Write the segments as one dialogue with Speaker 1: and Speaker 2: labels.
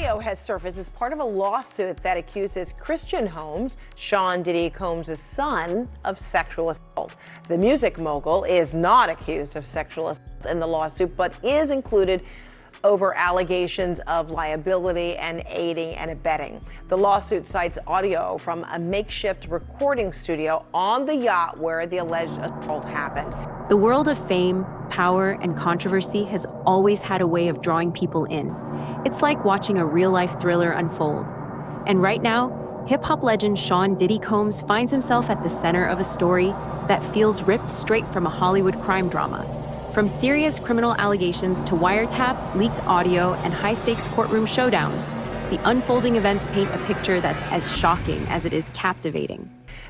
Speaker 1: audio has surfaced as part of a lawsuit that accuses Christian Holmes, Sean Diddy Combs' son, of sexual assault. The music mogul is not accused of sexual assault in the lawsuit, but is included over allegations of liability and aiding and abetting. The lawsuit cites audio from a makeshift recording studio on the yacht where the alleged assault happened.
Speaker 2: The world of fame, power, and controversy has always had a way of drawing people in. It's like watching a real-life thriller unfold. And right now, hip-hop legend Sean Diddy Combs finds himself at the center of a story that feels ripped straight from a Hollywood crime drama. From serious criminal allegations to wiretaps, leaked audio, and high-stakes courtroom showdowns, the unfolding events paint a picture that's as shocking as it is captivating.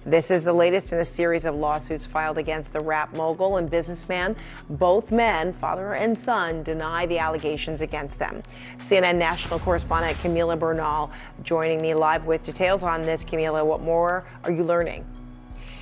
Speaker 1: This is the latest in a series of lawsuits filed against the rap mogul and businessman. Both men, father and son, deny the allegations against them. CNN national correspondent Camila Bernal joining me live with details on this. Camila, what more are you learning?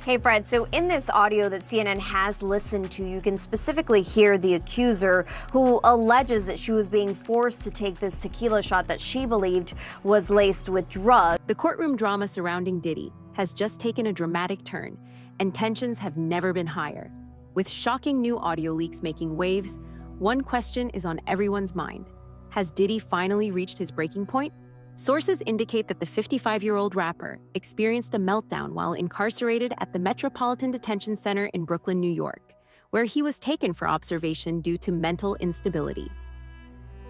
Speaker 3: Hey, Fred. So in this audio that CNN has listened to, you can specifically hear the accuser who alleges that she was being forced to take this tequila shot that she believed was laced with drugs.
Speaker 2: The courtroom drama surrounding Diddy has just taken a dramatic turn, and tensions have never been higher. With shocking new audio leaks making waves, one question is on everyone's mind. Has Diddy finally reached his breaking point? Sources indicate that the 55-year-old rapper experienced a meltdown while incarcerated at the Metropolitan Detention Center in Brooklyn, New York, where he was taken for observation due to mental instability.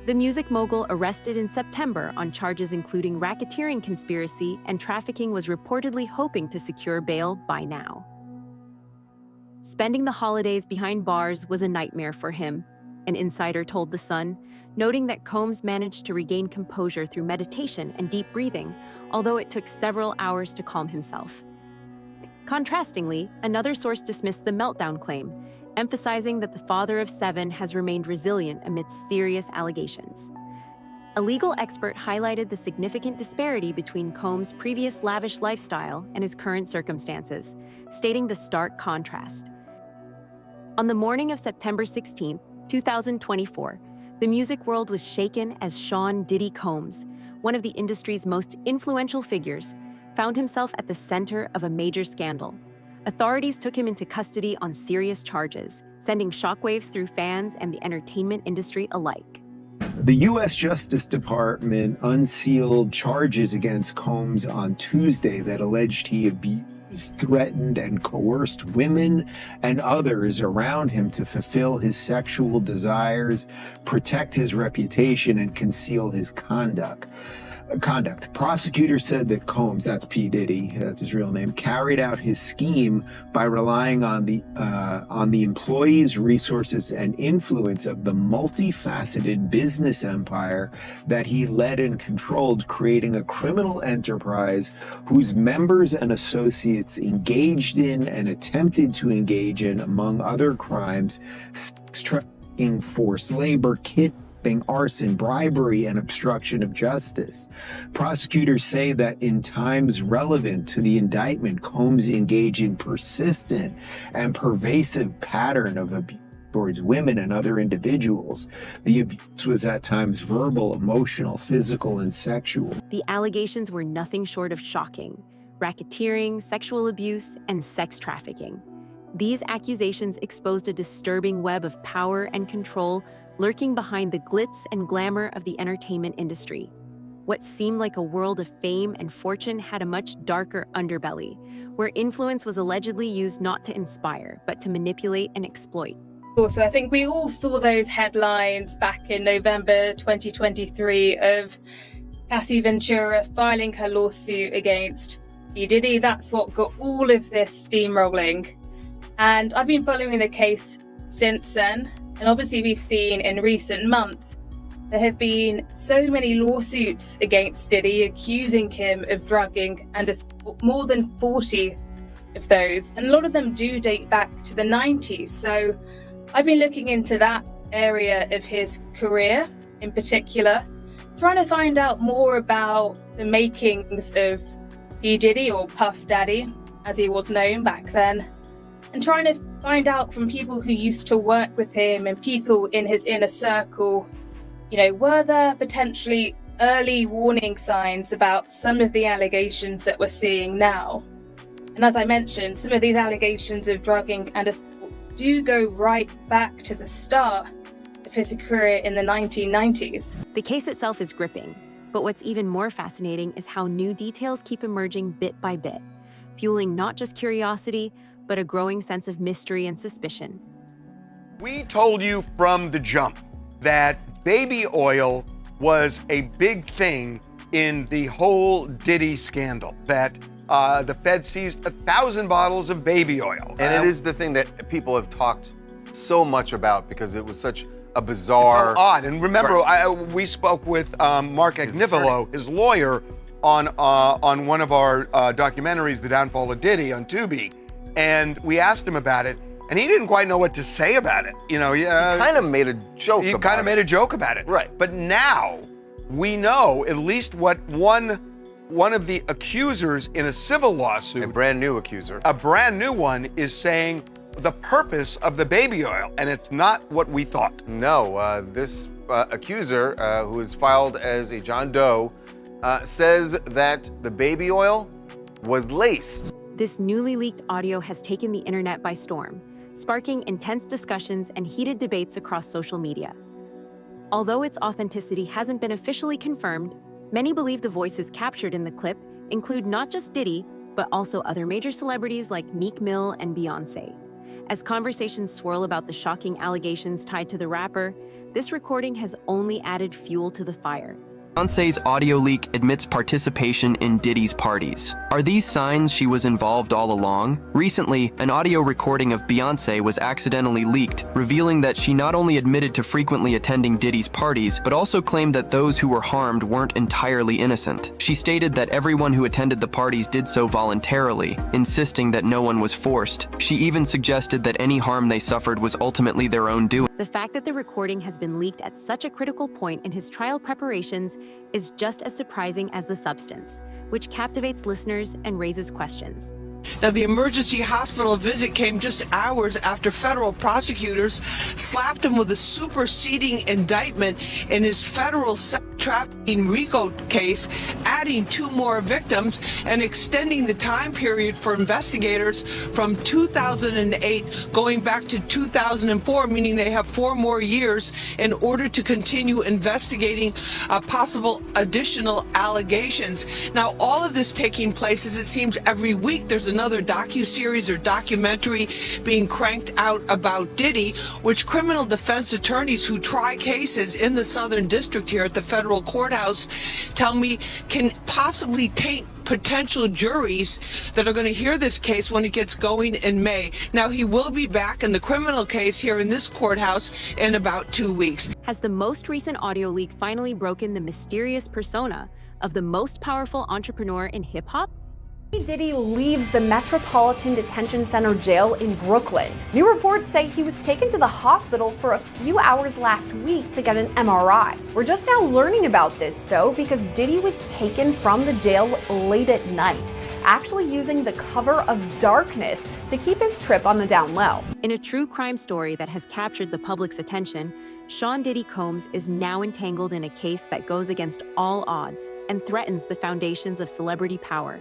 Speaker 2: The music mogul, arrested in September on charges including racketeering conspiracy and trafficking, was reportedly hoping to secure bail by now. Spending the holidays behind bars was a nightmare for him, an insider told The Sun, noting that Combs managed to regain composure through meditation and deep breathing, although it took several hours to calm himself. Contrastingly, another source dismissed the meltdown claim, emphasizing that the father of 7 has remained resilient amidst serious allegations. A legal expert highlighted the significant disparity between Combs' previous lavish lifestyle and his current circumstances, stating the stark contrast. On the morning of September 16, 2024, the music world was shaken as Sean Diddy Combs, one of the industry's most influential figures, found himself at the center of a major scandal. Authorities took him into custody on serious charges, sending shockwaves through fans and the entertainment industry alike.
Speaker 4: The U.S. Justice Department unsealed charges against Combs on Tuesday that alleged he abused, threatened, and coerced women and others around him to fulfill his sexual desires, protect his reputation, and conceal his conduct. Prosecutors said that Combs, that's P. Diddy, that's his real name, carried out his scheme by relying on the employees, resources, and influence of the multifaceted business empire that he led and controlled, creating a criminal enterprise whose members and associates engaged in and attempted to engage in, among other crimes, sex trafficking, forced labor, kidnapping, arson, bribery, and obstruction of justice. Prosecutors say that in times relevant to the indictment, Combs engaged in persistent and pervasive pattern of abuse towards women and other individuals. The abuse was at times verbal, emotional, physical, and sexual.
Speaker 2: The allegations were nothing short of shocking: racketeering, sexual abuse, and sex trafficking. These accusations exposed a disturbing web of power and control lurking behind the glitz and glamour of the entertainment industry. What seemed like a world of fame and fortune had a much darker underbelly, where influence was allegedly used not to inspire, but to manipulate and exploit.
Speaker 5: Also, I think we all saw those headlines back in November 2023 of Cassie Ventura filing her lawsuit against P. Diddy. That's what got all of this steamrolling. And I've been following the case since then. And obviously we've seen in recent months, there have been so many lawsuits against Diddy accusing him of drugging, and more than 40 of those. And a lot of them do date back to the 90s. So I've been looking into that area of his career in particular, trying to find out more about the makings of P. Diddy, or Puff Daddy, as he was known back then, and trying to find out from people who used to work with him and people in his inner circle, were there potentially early warning signs about some of the allegations that we're seeing now. And as I mentioned, some of these allegations of drugging and assault do go right back to the start of his career in the 1990s.
Speaker 2: The case itself is gripping, but what's even more fascinating is how new details keep emerging bit by bit, fueling not just curiosity, but a growing sense of mystery and suspicion.
Speaker 6: We told you from the jump that baby oil was a big thing in the whole Diddy scandal, that the Fed seized 1,000 bottles of baby oil.
Speaker 7: And it is the thing that people have talked so much about because it was such a bizarre...
Speaker 6: It's so odd. And remember, we spoke with Mark Agnifilo, his lawyer, on one of our documentaries, The Downfall of Diddy, on Tubi. And we asked him about it, and he didn't quite know what to say about it. You know,
Speaker 7: he kind of made a joke
Speaker 6: He
Speaker 7: about
Speaker 6: kind of
Speaker 7: it.
Speaker 6: made a joke about it.
Speaker 7: Right.
Speaker 6: But now, we know at least what one of the accusers in a civil lawsuit,
Speaker 7: A brand new accuser.
Speaker 6: a brand new one, is saying the purpose of the baby oil, and it's not what we thought.
Speaker 7: No, this accuser, who is filed as a John Doe, says that the baby oil was laced.
Speaker 2: This newly leaked audio has taken the internet by storm, sparking intense discussions and heated debates across social media. Although its authenticity hasn't been officially confirmed, many believe the voices captured in the clip include not just Diddy, but also other major celebrities like Meek Mill and Beyoncé. As conversations swirl about the shocking allegations tied to the rapper, this recording has only added fuel to the fire.
Speaker 8: Beyoncé's audio leak admits participation in Diddy's parties. Are these signs she was involved all along? Recently, an audio recording of Beyoncé was accidentally leaked, revealing that she not only admitted to frequently attending Diddy's parties, but also claimed that those who were harmed weren't entirely innocent. She stated that everyone who attended the parties did so voluntarily, insisting that no one was forced. She even suggested that any harm they suffered was ultimately their own doing.
Speaker 2: The fact that the recording has been leaked at such a critical point in his trial preparations is just as surprising as the substance, which captivates listeners and raises questions.
Speaker 9: Now, the emergency hospital visit came just hours after federal prosecutors slapped him with a superseding indictment in his federal sex trafficking RICO case, adding 2 more victims and extending the time period for investigators from 2008 going back to 2004, meaning they have 4 more years in order to continue investigating possible additional allegations. Now, all of this taking place, as it seems every week, there's another docuseries or documentary being cranked out about Diddy, which criminal defense attorneys who try cases in the Southern District here at the federal courthouse tell me can possibly taint potential juries that are going to hear this case when it gets going in May. Now, he will be back in the criminal case here in this courthouse in about 2 weeks.
Speaker 2: Has the most recent audio leak finally broken the mysterious persona of the most powerful entrepreneur in hip-hop?
Speaker 10: Diddy leaves the Metropolitan Detention Center jail in Brooklyn. New reports say he was taken to the hospital for a few hours last week to get an MRI. We're just now learning about this, though, because Diddy was taken from the jail late at night, actually using the cover of darkness to keep his trip on the down low.
Speaker 2: In a true crime story that has captured the public's attention, Sean Diddy Combs is now entangled in a case that goes against all odds and threatens the foundations of celebrity power.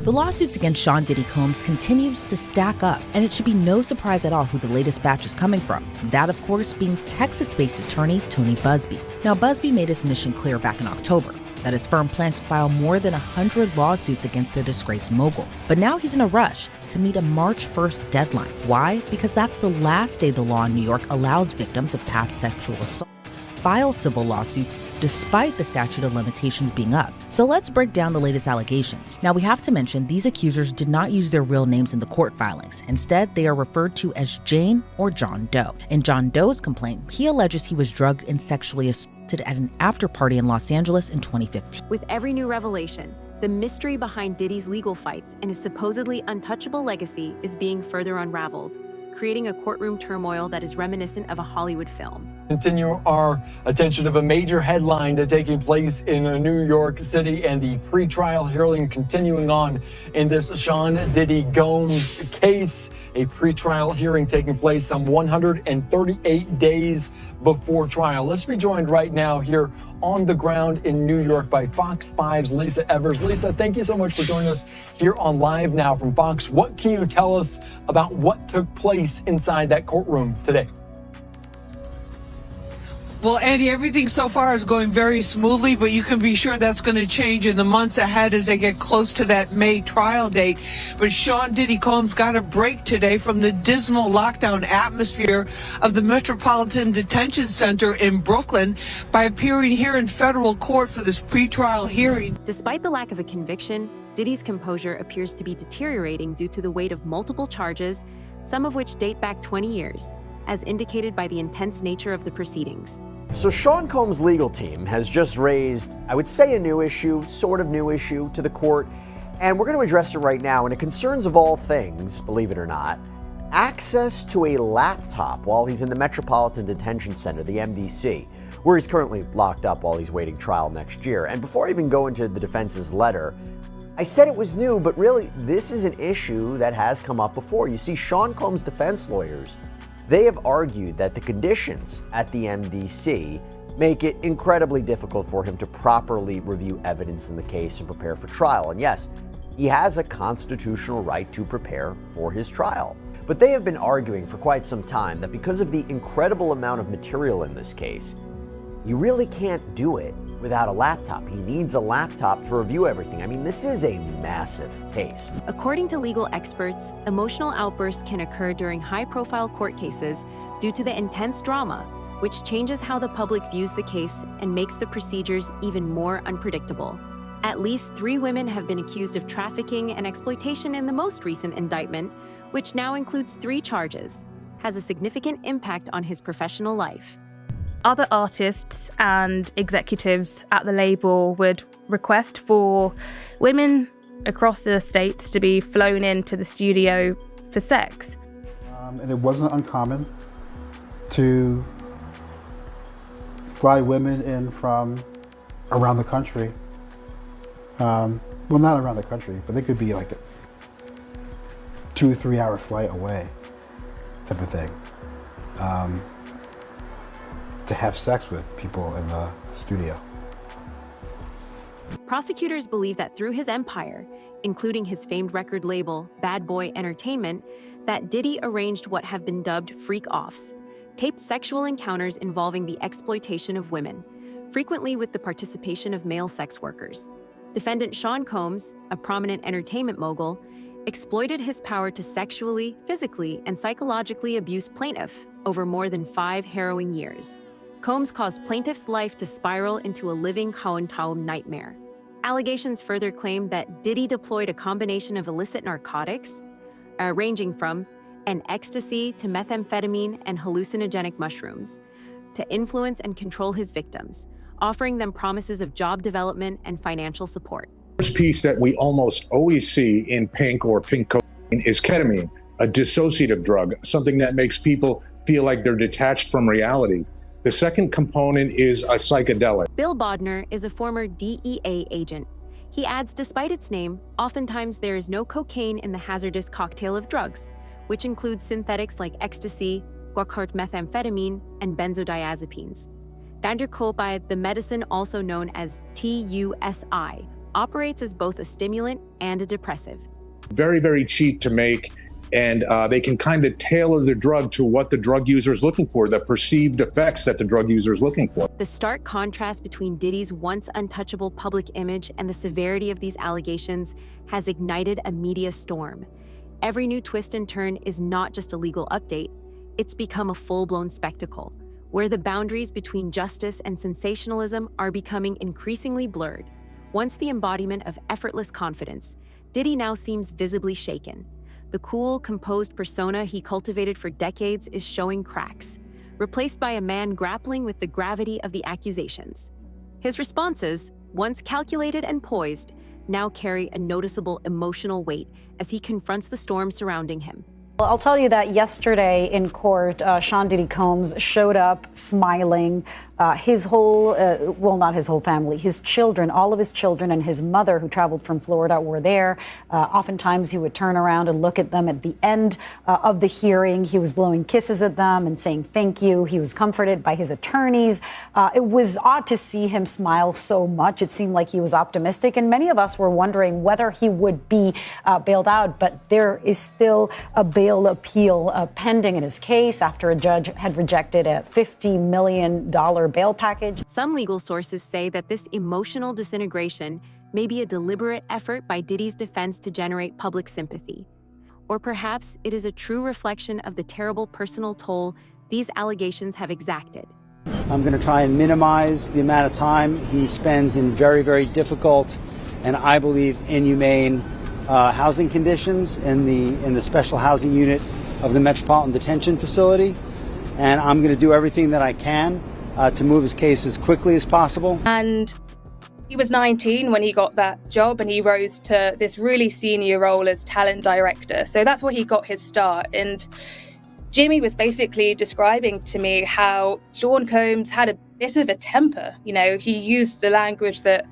Speaker 11: The lawsuits against Sean Diddy Combs continues to stack up, and it should be no surprise at all who the latest batch is coming from. That, of course, being Texas-based attorney Tony Buzbee. Now, Buzbee made his mission clear back in October that his firm plans to file more than 100 lawsuits against the disgraced mogul. But now he's in a rush to meet a March 1st deadline. Why? Because that's the last day the law in New York allows victims of past sexual assault file civil lawsuits despite the statute of limitations being up. So let's break down the latest allegations. Now, we have to mention these accusers did not use their real names in the court filings. Instead, they are referred to as Jane or John Doe. In John Doe's complaint, he alleges he was drugged and sexually assaulted at an after party in Los Angeles in 2015.
Speaker 2: With every new revelation, the mystery behind Diddy's legal fights and his supposedly untouchable legacy is being further unraveled, creating a courtroom turmoil that is reminiscent of a Hollywood film.
Speaker 12: Continue our attention of a major headline taking place in New York City and the pretrial hearing continuing on in this Sean Diddy Combs case. A pretrial hearing taking place some 138 days before trial. Let's be joined right now here on the ground in New York by Fox 5's Lisa Evers. Lisa, thank you so much for joining us here on Live Now from Fox. What can you tell us about what took place inside that courtroom today?
Speaker 9: Well, Andy, everything so far is going very smoothly, but you can be sure that's going to change in the months ahead as they get close to that May trial date. But Sean Diddy Combs got a break today from the dismal lockdown atmosphere of the Metropolitan Detention Center in Brooklyn by appearing here in federal court for this pretrial hearing.
Speaker 2: Despite the lack of a conviction, Diddy's composure appears to be deteriorating due to the weight of multiple charges, some of which date back 20 years, as indicated by the intense nature of the proceedings.
Speaker 13: So Sean Combs' legal team has just raised, I would say, a new issue, sort of new issue to the court, and we're going to address it right now. And it concerns, of all things, believe it or not, access to a laptop while he's in the Metropolitan Detention Center, the MDC, where he's currently locked up while he's waiting trial next year. And before I even go into the defense's letter, I said it was new, but really, this is an issue that has come up before. You see, Sean Combs' defense lawyers, they have argued that the conditions at the MDC make it incredibly difficult for him to properly review evidence in the case and prepare for trial. And yes, he has a constitutional right to prepare for his trial. But they have been arguing for quite some time that because of the incredible amount of material in this case, you really can't do it without a laptop. He needs a laptop to review everything. I mean, this is a massive case.
Speaker 2: According to legal experts, emotional outbursts can occur during high-profile court cases due to the intense drama, which changes how the public views the case and makes the procedures even more unpredictable. At least 3 women have been accused of trafficking and exploitation in the most recent indictment, which now includes 3 charges, has a significant impact on his professional life.
Speaker 14: Other artists and executives at the label would request for women across the states to be flown into the studio for sex.
Speaker 15: And it wasn't uncommon to fly women in from around the country. Well, not around the country, but they could be like a 2 or 3 hour flight away type of thing. To have sex with people in the studio.
Speaker 2: Prosecutors believe that through his empire, including his famed record label, Bad Boy Entertainment, that Diddy arranged what have been dubbed freak-offs, taped sexual encounters involving the exploitation of women, frequently with the participation of male sex workers. Defendant Sean Combs, a prominent entertainment mogul, exploited his power to sexually, physically, and psychologically abuse plaintiff over more than 5 harrowing years. Combs caused plaintiff's life to spiral into a living Hohentraum nightmare. Allegations further claim that Diddy deployed a combination of illicit narcotics, ranging from an ecstasy to methamphetamine and hallucinogenic mushrooms, to influence and control his victims, offering them promises of job development and financial support.
Speaker 16: The first piece that we almost always see in pink or pink cocaine is ketamine, a dissociative drug, something that makes people feel like they're detached from reality. The second component is a psychedelic.
Speaker 2: Bill Bodner is a former DEA agent. He adds, despite its name, oftentimes there is no cocaine in the hazardous cocktail of drugs, which includes synthetics like ecstasy, guaiacart methamphetamine, and benzodiazepines. Danderkolpai, the medicine also known as TUSI, operates as both a stimulant and a depressive.
Speaker 16: Very, very cheap to make, and they can kind of tailor the drug to what the drug user is looking for, the perceived effects that the drug user is looking for.
Speaker 2: The stark contrast between Diddy's once untouchable public image and the severity of these allegations has ignited a media storm. Every new twist and turn is not just a legal update, it's become a full-blown spectacle, where the boundaries between justice and sensationalism are becoming increasingly blurred. Once the embodiment of effortless confidence, Diddy now seems visibly shaken. The cool, composed persona he cultivated for decades is showing cracks, replaced by a man grappling with the gravity of the accusations. His responses, once calculated and poised, now carry a noticeable emotional weight as he confronts the storm surrounding him.
Speaker 17: Well, I'll tell you that yesterday in court, Sean Diddy Combs showed up smiling. His whole, well, not his whole family, his children, all of his children and his mother, who traveled from Florida, were there. Oftentimes he would turn around and look at them at the end of the hearing. He was blowing kisses at them and saying thank you. He was comforted by his attorneys. It was odd to see him smile so much. It seemed like he was optimistic, and many of us were wondering whether he would be bailed out. But there is still a bail appeal pending in his case after a judge had rejected a $50 million bail package.
Speaker 2: Some legal sources say that this emotional disintegration may be a deliberate effort by Diddy's defense to generate public sympathy. Or perhaps it is a true reflection of the terrible personal toll these allegations have exacted.
Speaker 18: I'm going to try and minimize the amount of time he spends in very, very difficult and I believe inhumane housing conditions in the special housing unit of the Metropolitan Detention Facility. And I'm going to do everything that I can to move his case as quickly as possible.
Speaker 5: And he was 19 when he got that job, and he rose to this really senior role as talent director. So that's where he got his start. And Jimmy was basically describing to me how Sean Combs had a bit of a temper. You know, he used the language that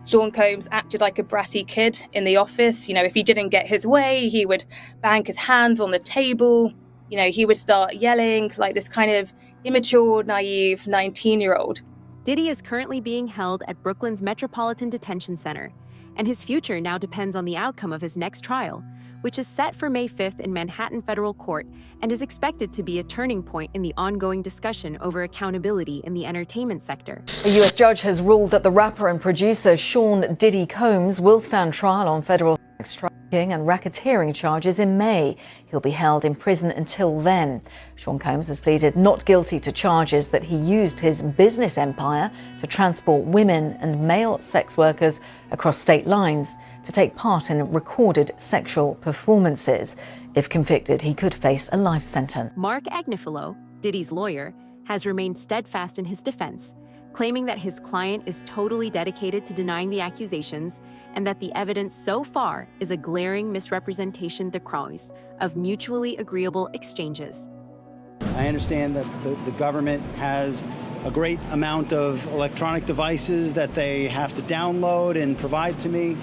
Speaker 5: Sean Combs acted like a bratty kid in the office. You know, if he didn't get his way, he would bang his hands on the table. You know, he would start yelling like this kind of immature, naive 19-year-old.
Speaker 2: Diddy is currently being held at Brooklyn's Metropolitan Detention Center, and his future now depends on the outcome of his next trial, which is set for May 5th in Manhattan Federal Court and is expected to be a turning point in the ongoing discussion over accountability in the entertainment sector.
Speaker 19: A U.S. judge has ruled that the rapper and producer Sean Diddy Combs will stand trial on federal sex trafficking and racketeering charges in May. He'll be held in prison until then. Sean Combs has pleaded not guilty to charges that he used his business empire to transport women and male sex workers across state lines to take part in recorded sexual performances. If convicted, he could face a life sentence.
Speaker 2: Mark Agnifilo, Diddy's lawyer, has remained steadfast in his defense, claiming that his client is totally dedicated to denying the accusations and that the evidence so far is a glaring misrepresentation de croix of mutually agreeable exchanges.
Speaker 18: I understand that the government has a great amount of electronic devices that they have to download and provide to me.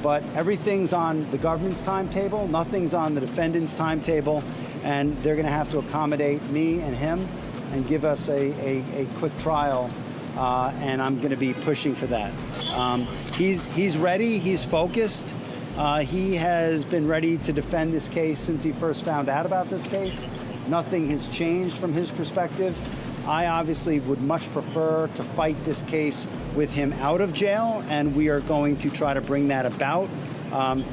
Speaker 18: But everything's on the government's timetable, nothing's on the defendant's timetable, and they're going to have to accommodate me and him and give us a quick trial, and I'm going to be pushing for that. He's ready, he's focused. He has been ready to defend this case since he first found out about this case. Nothing has changed from his perspective. I obviously would much prefer to fight this case with him out of jail, and we are going to try to bring that about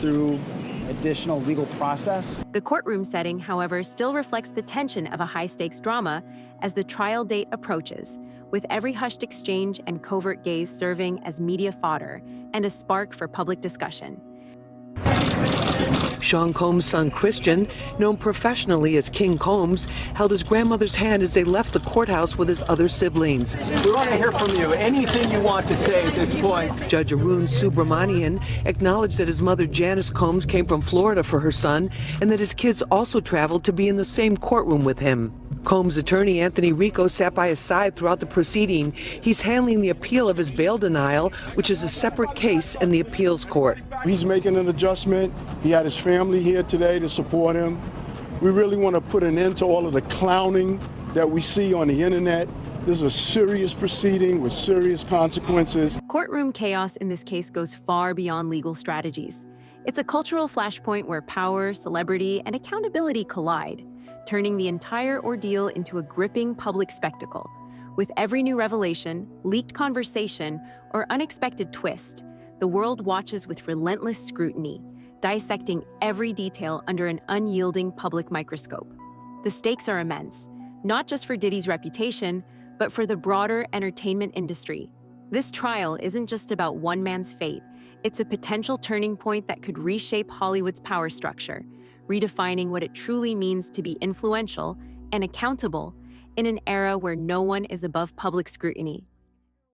Speaker 18: through additional legal process.
Speaker 2: The courtroom setting, however, still reflects the tension of a high-stakes drama as the trial date approaches, with every hushed exchange and covert gaze serving as media fodder and a spark for public discussion.
Speaker 20: Sean Combs' son Christian, known professionally as King Combs, held his grandmother's hand as they left the courthouse with his other siblings.
Speaker 21: We want to hear from you. Anything you want to say at this point.
Speaker 20: Judge Arun Subramanian acknowledged that his mother Janice Combs came from Florida for her son and that his kids also traveled to be in the same courtroom with him. Combs' attorney Anthony Rico sat by his side throughout the proceeding. He's handling the appeal of his bail denial, which is a separate case in the appeals court.
Speaker 22: He's making an adjustment. He had his family here today to support him. We really want to put an end to all of the clowning that we see on the internet. This is a serious proceeding with serious consequences.
Speaker 2: Courtroom chaos in this case goes far beyond legal strategies. It's a cultural flashpoint where power, celebrity, and accountability collide, turning the entire ordeal into a gripping public spectacle. With every new revelation, leaked conversation, or unexpected twist, the world watches with relentless scrutiny, dissecting every detail under an unyielding public microscope. The stakes are immense, not just for Diddy's reputation, but for the broader entertainment industry. This trial isn't just about one man's fate. It's a potential turning point that could reshape Hollywood's power structure, redefining what it truly means to be influential and accountable in an era where no one is above public scrutiny.